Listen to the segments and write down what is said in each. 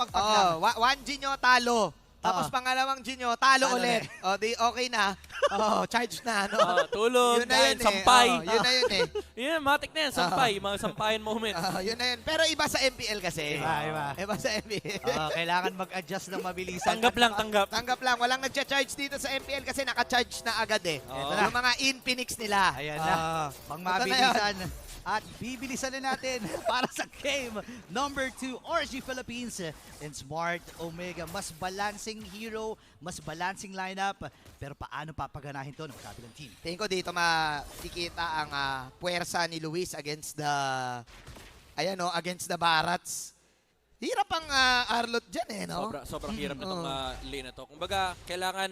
pagpag lang. One Ginyo, talo. Tapos pangalawang Ginyo, talo ulit. O, di okay na. Charge na, no? Tulog, Yun na yun dahil sampay. Yun na yun eh. Yun, matik na yan, sampay. Mga sampayan moment. Yun na yun. Pero iba sa MPL kasi. Iba. Iba sa MPL. Kailangan mag-adjust ng mabilisan. Tanggap lang, tanggap. Tanggap lang. Walang nagcha-charge dito sa MPL kasi naka-charge na agad eh. Oo. Yung mga Infinix nila. Ayan na. Pang mabilisan. At bibilisan na natin para sa game number 2, RG Philippines and Smart Omega. Mas balancing hero, mas balancing lineup. Pero paano papaganahin to ng kabilang team? Tingin ko dito makikita ang puwersa ni Luis against the against the Barats. Hirap ang Arlot dyan eh, no? Sobrang hirap na itong lane na to. Kumbaga, kailangan,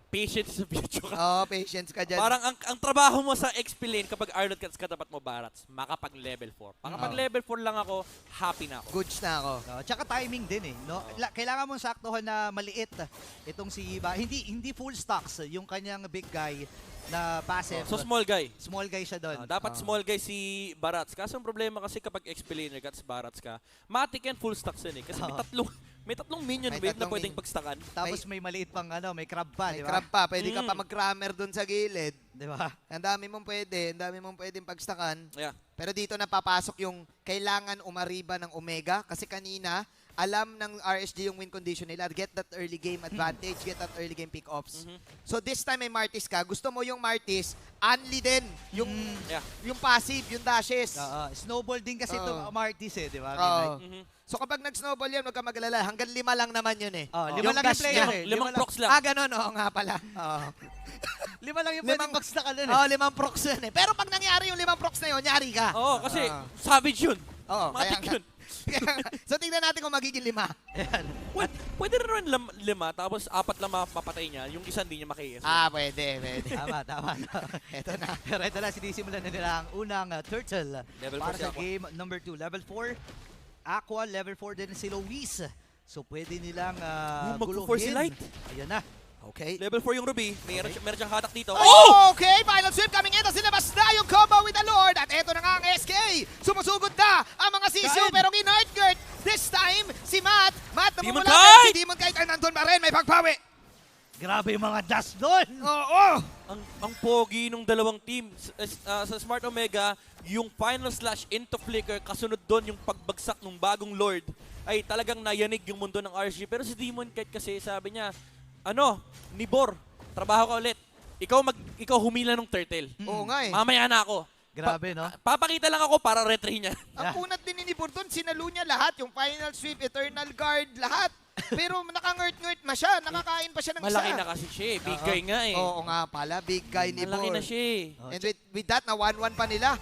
patience sa video ka. Patience ka dyan. Parang ang trabaho mo sa XP lane kapag Arnold Cats katapat mo Barats, makapag-level 4. Kapag level 4 lang ako, happy na ako. Goods na ako. Tsaka timing din eh, no? Kailangan mong saktuhan na maliit itong si Iba. Hindi full stocks yung kanyang big guy na passive. So small guy. Small guy siya doon. Dapat small guy si Barats. Kaso ang problema kasi kapag XP laner Cats Barats ka, matik yan full stocks yan eh. Kasi may tatlong minion wave na pwedeng pagstakan. Tapos may maliit pang may crab pa, di May ba? crab pa. Pwede ka pa mag-crammer dun sa gilid. Di ba? Ang dami mong pwedeng pagstakan. Yeah. Pero dito napapasok yung kailangan umariba ng Omega kasi kanina alam ng RSG yung win condition nila. Get that early game advantage, get that early game pick-offs. So this time may Martis ka. Gusto mo yung Martis, unli din yung yung passive, yung dashes. Snowball din kasi itong Martis eh, di ba? So kapag nag-snowball yan, huwag ka mag-alala. Hanggang 5 lang naman yun eh. 5 lang yung player eh. 5 procs lang. Ganun. Oo nga pala. 5 lang yung pwedeng box na ka dun eh. 5 procs yun eh. Pero pag nangyari yung 5 procs na yun, nyari ka. Oo, kasi savage yun. Matik yun. So tingnan natin kung magiging 5. Ayan. Pwede rin 5, tapos 4 lang mapapatay niya, yung isa hindi niya maki-S. Pwede. Tama. Ito na. Pero ito na, sinisimulan na nila ang unang turtle Level para 4 si sa Aqua. game number 2. Level 4, Aqua. Level 4 din si Luis. So pwede nilang mag-force si Light. Ayan na. Okay. Level 4 yung Ruby, meron siyang hatak dito. Okay, final sweep coming in. Tapos sinabas na yung combo with the Lord. At eto na nga ang SK. Sumusugod na ang mga sisiyo. Pero in-hurt this time, si Matt Demon namumula. Kite! Si Demon Kite ay nandun pa rin. May pagpawi. Grabe yung mga dust doon. Oo. Ang pogi nung dalawang team. Sa Smart Omega, yung final slash into flicker, kasunod doon yung pagbagsak ng bagong Lord, ay talagang nayanig yung mundo ng RSG. Pero si Demon Kite kasi sabi niya, Nibor, trabaho ka ulit. Ikaw humila ng turtle. Oo nga eh. Mamaya na ako. Grabe, no? Papakita lang ako para retry niya. Ang punat din ni Burton, sinalo niya lahat. Yung final sweep, eternal guard, lahat. Pero nakangert-ngert ma siya. Nakakain pa siya ng Malaki isa. na kasi siya eh. Big guy nga eh. Oo nga pala, big guy ni Malaki Bor. na siya eh. And with that, na 1-1 pa nila.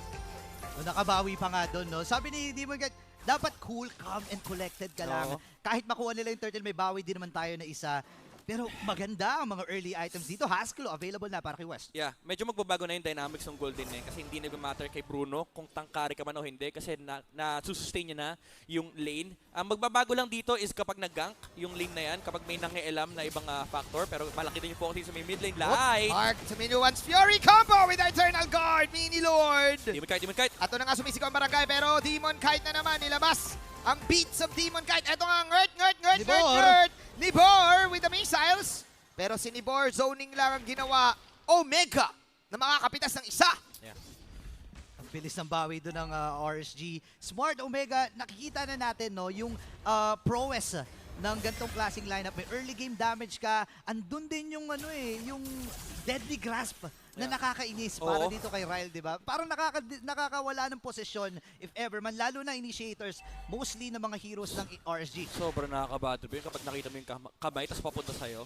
Nakabawi pa nga doon, no? Sabi ni Demon Kite, dapat cool, calm, and collected ka lang. Kahit makuha nila yung turtle, may bawi din naman tayo na isa. Pero maganda ang mga early items dito. Haskell available na para kay West. Yeah, medyo magbabago na yung dynamics ng Golden Lane kasi hindi nag-matter kay Bruno kung tangkari ka man o hindi kasi na-sustain niya na yung lane. Ang magbabago lang dito is kapag nag-gank yung lane na yan, kapag may nangialam na ibang factor, pero malaki din yung focus sa may mid lane. Light! Mark sa Minuan's Fury combo with the eternal guard, Mini Lord. Demon Kite. Ato na nga sumisigaw ang barangay pero Demon Kite na naman nilabas ang beats of Demon Kite. Ito nga, ngert. Nibor with the missiles. Pero si Nibor, zoning lang ang ginawa. Omega na makakapitas ng isa. Yeah. Ang bilis ng bawi doon ng RSG. Smart Omega, nakikita na natin no, yung prowess ng gantong klaseng lineup. May early game damage ka. Andun din yung yung deadly grasp na nakakainis para dito kay Ryle, di ba? Parang nakakawala ng posisyon if ever man, lalo na initiators, mostly ng mga heroes ng RSG. Sobrang nakaka-bad trip yun kapag nakita mo yung kamay tapos papunta sa'yo.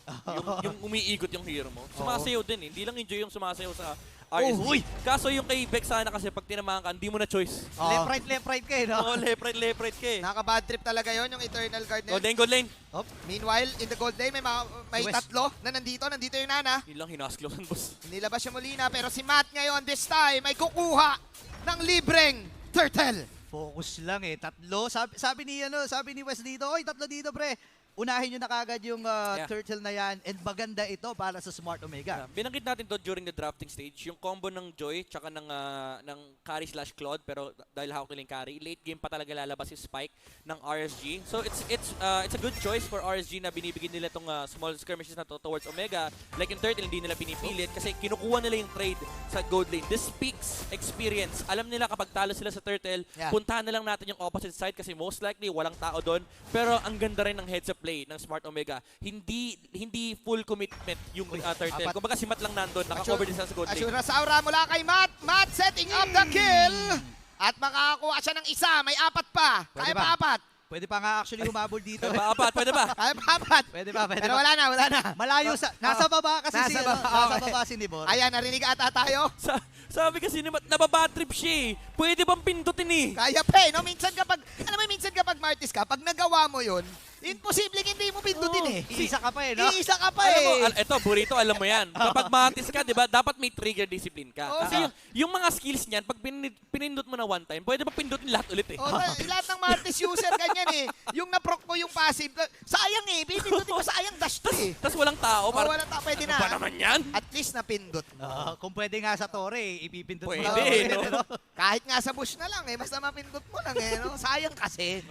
yung umiikot yung hero mo. Sumasayaw din eh. Hindi lang enjoy yung sumasayaw sa RSG. Kaso yung kay Bex sana kasi pag tinamahan ka, hindi mo na choice. Left right ka eh, no? Oo, left right ka eh. Nakaka-bad trip talaga yon yung eternal guard na yun. Gold lane. Meanwhile, in the gold lane, may tatlo na nandito. Nandito yung Nana. Yun lang hinasklosan, boss. Nilabas yung Molina pero si Matt ngayon this time ay kukuha ng libreng turtle. Focus lang eh. Tatlo. Sabi ni Wes dito, oy, tatlo dito, pre. unahin nyo na kagad yung Yeah. turtle na yan and maganda ito para sa Smart Omega. Binanggit natin to during the drafting stage, yung combo ng Joy tsaka ng carry slash Claude, pero dahil hawak nila yung carry, late game pa talaga lalabas yung spike ng RSG. So it's a good choice for RSG na binibigyan nila itong small skirmishes na to towards Omega. Like yung turtle, hindi nila pinipilit kasi kinukuha nila yung trade sa gold lane. This speaks experience. Alam nila kapag talo sila sa turtle, Yeah. puntahan na lang natin yung opposite side kasi most likely walang tao doon. Pero ang ganda rin ng heads up play ng Smart Omega. Hindi full commitment yung turtle. apat. Kumbaga si Matt lang nandun, naka-cover din sa gold lane. Ashura Saura mula kay Matt. Matt setting up the kill. At makakakuha siya ng isa. May 4 pa. Pwede Kaya ba? pa 4. Pwede pa nga actually humabol dito. Pwede ba, apat? Pwede ba? Kaya pa 4. Pwede ba? Pwede Pero ba? wala na, wala na. Malayo sa... Nasa baba kasi Nasa si, baba, nasa okay. baba si Nibor. Ayan, narinig ata tayo. Sabi kasi ni Matt, nababatrip siya eh. Pwede bang pindutin eh? Kaya pa no? Minsan kapag, alam mo, minsan kapag Martis ka, pag nagawa mo yun, imposible hindi mo pindutin eh. Iisa ka pa eh, no? Iisa ka pa Alam mo, eh. eto, Burrito, alam mo yan. Kapag matis ka, di ba, dapat may trigger discipline ka. Oo, Kasi yung mga skills niyan, pag pinindot mo na one time, pwede ba pindutin lahat ulit eh? O, lahat ng Martis user ganyan eh. Yung na-proc mo yung passive, sayang eh. Pipindutin ko, sayang dash to eh. Tapos walang tao. O, wala ta, pwede ano na. ba naman yan? At least napindot mo. Kung pwede nga sa Torre, ipipindot mo Pwede, lang. no? Kahit nga sa bush na lang eh, basta mapindot mo lang eh. No? Sayang kasi.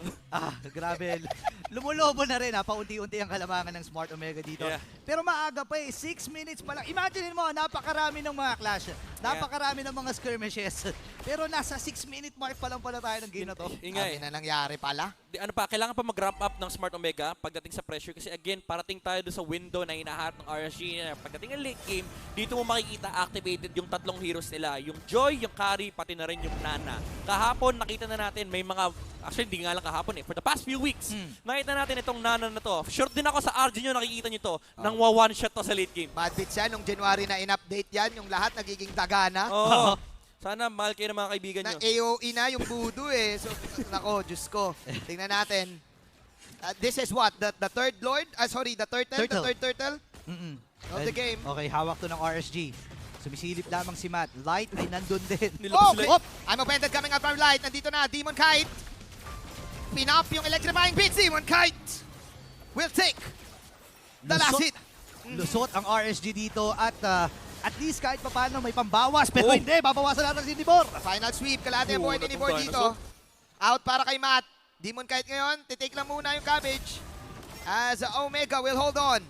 Grabe. Lumulobo na rin paunti-unti ang kalamangan ng Smart Omega dito. Yeah. Pero maaga pa 6 minutes pa lang. Imagine mo, napakarami ng mga clash. Napakarami ng mga skirmishes. Pero nasa 6-minute mark pa lang pala tayo ng game na to. Ingay. Sabi na nangyari pala. Ano pa, kailangan pa mag-ramp up ng Smart Omega pagdating sa pressure kasi again, parating tayo doon sa window na hinaharap ng RSG. Pagdating ng late game, dito mo makikita activated yung 3 heroes nila. Yung Joy, yung Carry, pati na rin yung Nana. Kahapon, nakita na natin may mga, actually hindi nga lang kahapon eh, for the past few weeks, nakita natin itong Nana na to. Short din ako sa RG nyo, nakikita nyo to, nang one shot to sa late game. Bad bits yan. Nung January na in-update yan, yung lahat nagiging dagana. Oo. Sana mahal kayo ng mga kaibigan Na nyo. AOE na yung budo eh. So, nako, Diyos ko. Tingnan natin. This is what? The third lord? Sorry, the turtle? Turtle. The third turtle? Of the game. Okay, hawak to ng RSG. Sumisilip lamang si Matt. Light ay nandun din. Nilabas sila. Oh! I'm offended coming up from light. Nandito na, Demon Kite. Pinop yung electrifying beats. Demon Kite will take the last hit. Lusot ang RSG dito at least kahit pa paano may pambawas. Pero Oh. hindi, babawasan natin si Nibor. Final sweep. Kalahati ang board ni Natong Nibor dinosaur. dito. Out para kay Matt. Demon Kite ngayon. Titake lang muna yung cabbage. As Omega will hold on.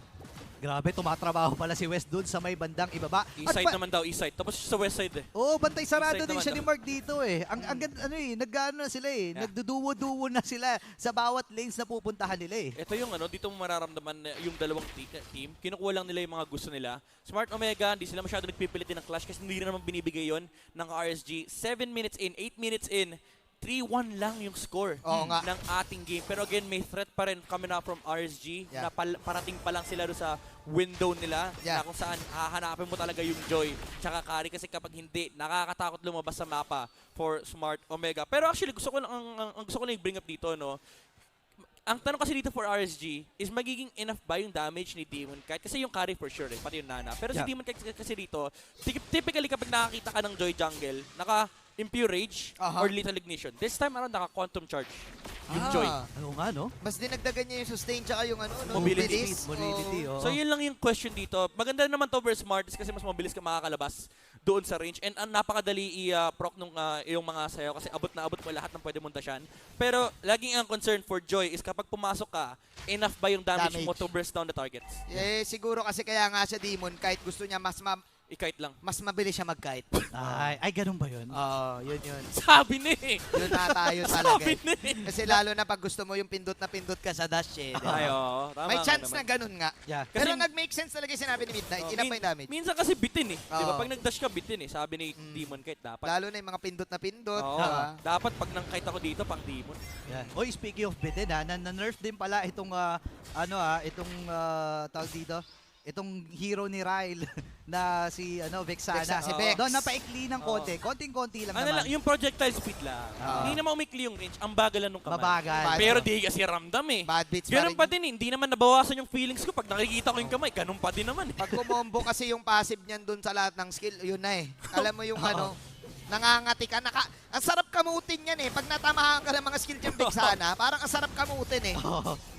Grabe, tumatrabaho pala si West dun sa may bandang ibaba. East side naman daw, east side. Tapos sa west side eh. Oo, bantay sarado East side din naman, siya ni Mark dito eh. Ang ganda, nag-ano na sila eh. Yeah. Nagduduwo-duwo na sila sa bawat lanes na pupuntahan nila eh. Ito yung dito mo mararamdaman na yung dalawang team. Kinukuha lang nila yung mga gusto nila. Smart Omega, hindi sila masyado nagpipilit din ng clash kasi hindi rin naman binibigay yon ng RSG. 7 minutes in, 8 minutes in, 3-1 lang yung score Oo nga. ng ating game. Pero again, may threat pa rin coming up from RSG Yeah. na parating pa lang sila doon sa window nila Yeah. na kung saan hahanapin mo talaga yung Joy tsaka Carry kasi kapag hindi, nakakatakot lumabas sa mapa for Smart Omega. Pero actually, gusto ko lang, ang gusto ko lang i-bring up dito, no, ang tanong kasi dito for RSG is magiging enough ba yung damage ni Demon Kite? Kasi yung carry for sure eh, pati yung Nana. Pero si Yeah. Demon Kite kasi dito, typically kapag nakakita ka ng Joy Jungle, naka-Impure Rage Aha. or Lethal Ignition. This time around, naka-Quantum Charge yung Joy. Ano nga no? Mas dinagdagan niya yung sustain tsaka yung Mobility. bilis. Mobility, Oo. oh. So yun lang yung question dito. Maganda naman to versus Smarties kasi mas mabilis ka makakalabas doon sa range. And ang napakadali i-proc nung yung mga sayo kasi abot na abot mo lahat ng pwede mong dasyan. Pero laging ang concern for Joy is kapag pumasok ka, enough ba yung damage mo Damage. to burst down the targets? Eh, siguro kasi kaya nga siya Demon Kite, gusto niya I-kite lang. mas mabilis siya mag-kite. Ay, ganun ba yun? Oo, yun. Sabi ni eh. Yun na tayo talaga. Sabi eh. ni eh. Kasi lalo na pag gusto mo yung pindot na pindot ka sa dash eh. di ba? Ay, oo. Tama May nga chance naman. na ganun nga. Yeah. Pero Kasi- nag-make sense talaga yung sinabi ni Midnight. Oh, Ina pa yung damage. Minsan kasi bitin eh. Di ba? Oo. Pag nag-dash ka, bitin eh. Sabi ni Demon Kite, dapat. Lalo na yung mga pindot na pindot. Oo. di ba? Dapat pag nang-kite ako dito, pang Demon. Yan. Oy, speaking of bitin na-nerf din pala itong tawag dito, itong hero ni Ryle na si Vexana. Vexana, si Oo. Vex. Doon napaikli ng konti, konting-konti lang Ano naman. lang, yung projectile speed lang. Hindi naman umikli yung range. Ang bagal lang nung kamay. Mabagal. Pero di kasi ramdam eh. Bad beats Ganun pa pa rin. din eh. Hindi naman nabawasan yung feelings ko. Pag nakikita ko yung kamay, ganun pa din naman eh. Pag kumombo kasi yung passive niyan dun sa lahat ng skill, yun na eh. Alam mo yung nangangati ka. Ang sarap kamutin yan eh. Pag natamahan ka ng mga skill gem Vexana, parang ang sarap kamutin eh.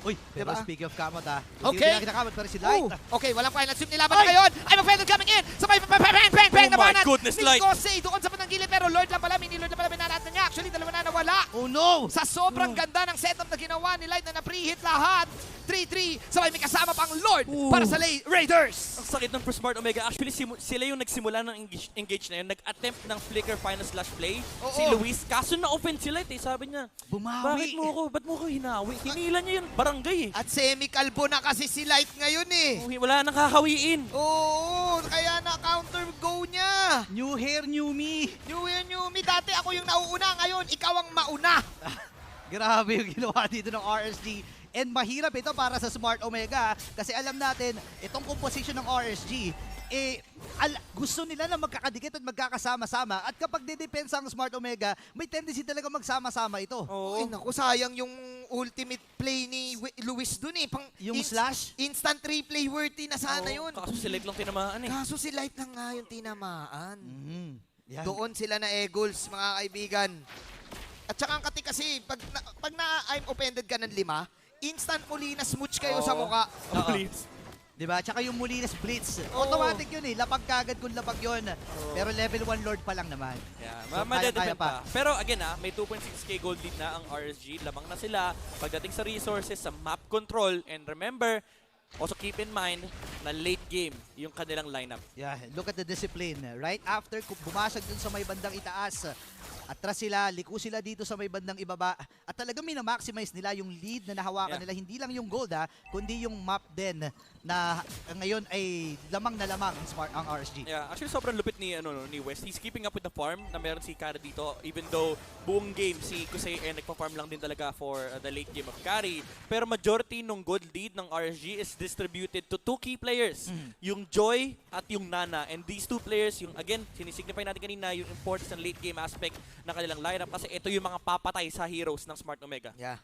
Uy, pero Diba? speaking of kamot Okay. Hindi ko pero si Light. Okay, walang final sweep nilaban na ngayon. I'm offended coming in. Sabay, bang, Oh my nabanat. goodness, Light. Nikosei doon sa panang gilid, pero Lord lang pala, mini-Lord lang pala, minanatan niya. Actually, dalawa na nawala. Oh no! Sa sobrang ganda ng setup na ginawa ni Light na na-preheat lahat. 3-3, sabay may kasama pang Lord para sa Raiders. Ang sakit ng Smart Omega. Actually, sila yung nagsimula ng engage na yun. Nag-attempt ng flicker final slash play. Oo. Si Luis. Kaso na-offend si Light eh. Sabi niya, Bumawi. ba't mo ko hinawi? Hinila niya yung barangay eh. At semi-kalbo na kasi si Light ngayon eh. Wala nang kakawiin. Oo, kaya na-counter go niya. New hair, new me. New me. Dati ako yung nauuna, ngayon ikaw ang mauna. Grabe yung ginawa dito ng RSG. And mahirap ito para sa Smart Omega kasi alam natin, itong composition ng RSG, gusto nila na magkakadikit at magkakasama-sama. At kapag didepensa ang Smart Omega, may tendency talaga magsama-sama ito. Ay, naku, sayang yung ultimate play ni Luis dun eh. Yung slash? Instant replay worthy na sana yun. Kaso si Light lang tinamaan eh. Kaso si Light lang nga yung tinamaan. Yan. Doon sila na Eagles, mga kaibigan. At saka ang kati kasi, pag I'm offended ka ng 5, instant Molina smooch kayo sa mukha. Please. Diba? Tsaka yung Molina's Blitz. Oo. Automatic yun eh. Lapag kagad kung lapag yun. Pero level 1 Lord pa lang naman. Yeah, So, madedepend kaya pa. Pero again may 2.6k gold lead na ang RSG. Lamang na sila pagdating sa resources, sa map control. And remember, also keep in mind na late game yung kanilang lineup. Yeah, look at the discipline. Right after bumasag dun sa may bandang itaas, atras sila, liko sila dito sa may bandang ibaba. At talagang minamaximize nila yung lead na nahawakan nila. Hindi lang yung gold kundi yung map din na ngayon ay lamang na lamang ang RSG. Yeah, actually sobrang lupit ni West. He's keeping up with the farm na meron si Kara dito, even though buong game si Kusei nagpa-farm lang din talaga for the late game of Kari. Pero majority ng gold lead ng RSG is distributed to 2 key players. Yung Joy at yung Nana. And these 2 players, yung again, sinisignify natin kanina yung importance ng late game aspect ng kanilang lineup kasi ito yung mga papatay sa heroes ng Smart Omega. Yeah.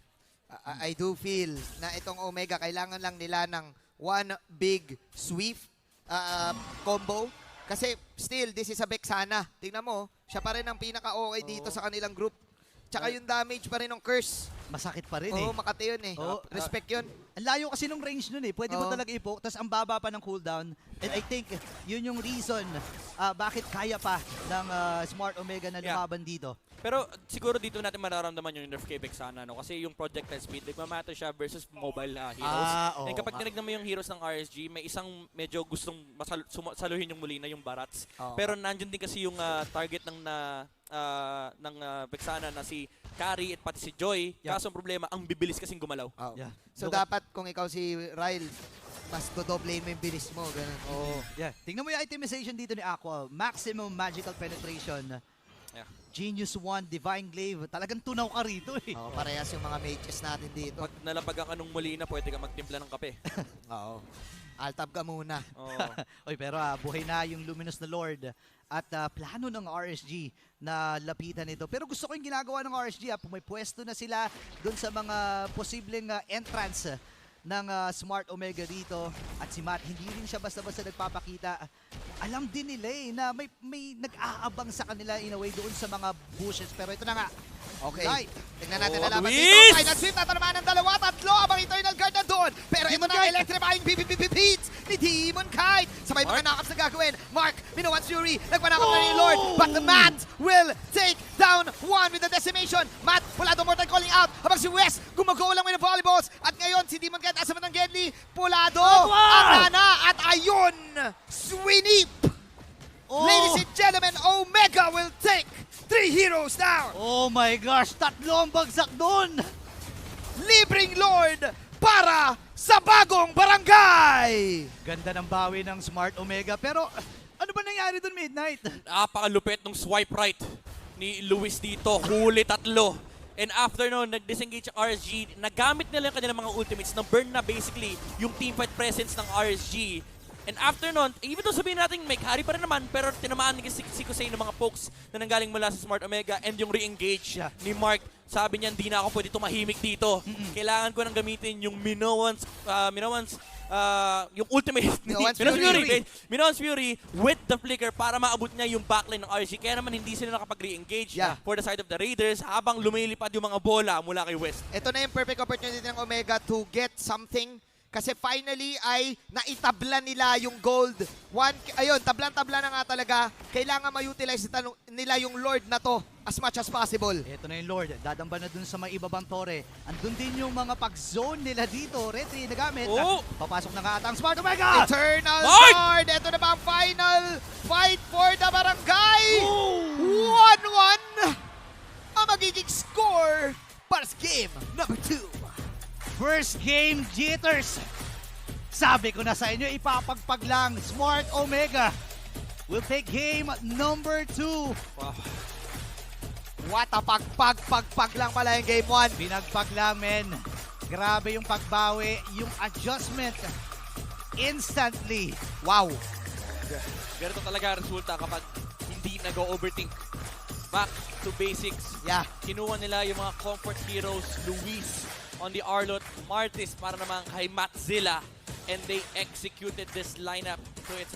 I do feel na itong Omega, kailangan lang nila ng one big sweep combo. Kasi still, this is a Vexana. Tingnan mo, siya pa rin ang pinaka-okay dito sa kanilang group. Tsaka yung damage pa rin ng curse. Masakit pa rin Oo, Makati yun eh. Oo. Respect yun. Ang layo kasi nung range nun eh. Pwede mo Oo. talaga ipoke, tapos ang baba pa ng cooldown. And I think yun yung reason bakit kaya pa ng Smart Omega na lumaban dito. Pero siguro dito natin mararamdaman yung nerf kay Vexana, no? Kasi yung projectile speed, nagmamatter siya versus mobile heroes. Oo. And kapag tinignan mo yung heroes ng RSG, may isang medyo gustong saluhin yung Molina, yung Barats. Oo. Pero nandyan din kasi yung target ng Vexana na si Kari at pati si Joy. Yeah. Kaso ang problema, ang bibilis kasing gumalaw. Oh. Yeah. So dapat kung ikaw si Ryle, mas dodoble mo yung bilis mo. Ganun. Oh, yeah. Tingnan mo yung itemization dito ni Aqua. Maximum magical penetration. Yeah. Genius 1, Divine Glaive. Talagang tunaw ka rito eh. Oh, parehas yung mga mages natin dito. Pag nalapagan ka ng Molina, pwede ka magtimpla ng kape. Oo. Altab ka muna. Oo. Oy, pero buhay na yung Luminous na Lord. At plano ng RSG na lapitan ito. Pero gusto ko yung ginagawa ng RSG. Pumipwesto na sila dun sa mga posibleng entrance ng Smart Omega dito. At si Matt, hindi rin siya basta-basta nagpapakita. Alam din nila na may nag-aabang sa kanila in a way doon sa mga bushes. Pero ito na nga. Okay. Light. Tingnan natin Oh, na laban Luis! dito. Final sweep, tatanamaan ng 2-3. Abang Eternal Guard na doon. Pero ito Demon na ang Kite. electrifying beats ni Demon Kite. Sabay mga knockups na gagawin. Mark, Minuan's Fury. Nagpanakap na ni Lord. But the Matt will take down 1 with the decimation. Matt, Pulado Mortal calling out. Habang si West, gumago lang with the volleyballs. At ngayon, si Demon Kite asa man ng Gedli. Pulado, ang Nana. At ayun, Swinip. Oh! Ladies and gentlemen, Omega will take 3 heroes down. Oh my gosh, tatlo ang bagsak doon! Libreng Lord para sa bagong barangay! Ganda ng bawi ng Smart Omega. Pero ano ba nangyari doon, Midnight? Napakalupit ng swipe right ni Luis dito. Huli 3. And after no, nag-disengage ang RSG. Nagamit nila yung kanilang mga ultimates na burn na basically yung teamfight presence ng RSG. And after nun, even though sabihin natin may carry pa rin naman, pero tinamaan ni si Kusei ng mga pokes na nanggaling mula sa Smart Omega and yung re-engage ni Mark. Sabi niya, hindi na ako pwede tumahimik dito. Kailangan ko nang gamitin yung Minoan's yung ultimate Minoan's Minoan's Fury with the flicker para maabot niya yung backline ng RSG. Kaya naman hindi sila nakapag-re-engage for the side of the Raiders habang lumilipad yung mga bola mula kay West. Ito na yung perfect opportunity ng Omega to get something kasi finally ay naitabla nila yung gold. Ayun, tablan-tabla na nga talaga. Kailangan ma-utilize nila yung Lord na to as much as possible. Ito na yung Lord. Dadamba na dun sa may ibabang tore. Andun din yung mga pag-zone nila dito. Retry na gamit. Oh! Papasok na nga ata ang Smart Omega! Eternal Lord! Sword! Ito na ba ang final fight for the barangay? 1-1 ang magiging score para sa game number 2. First game jitters. Sabi ko na sa inyo, ipapagpag lang. Smart Omega will take game number 2. Wow. What a pagpag lang pala yung game 1. Pinagpag lang, men. Grabe yung pagbawi, yung adjustment. Instantly. Wow. Ganito talaga ang resulta kapag hindi nag-overthink. Back to basics. Yeah. Kinuha nila yung mga comfort heroes, Luis on the Arlot, Martis para naman kay Matzilla, and they executed this lineup to its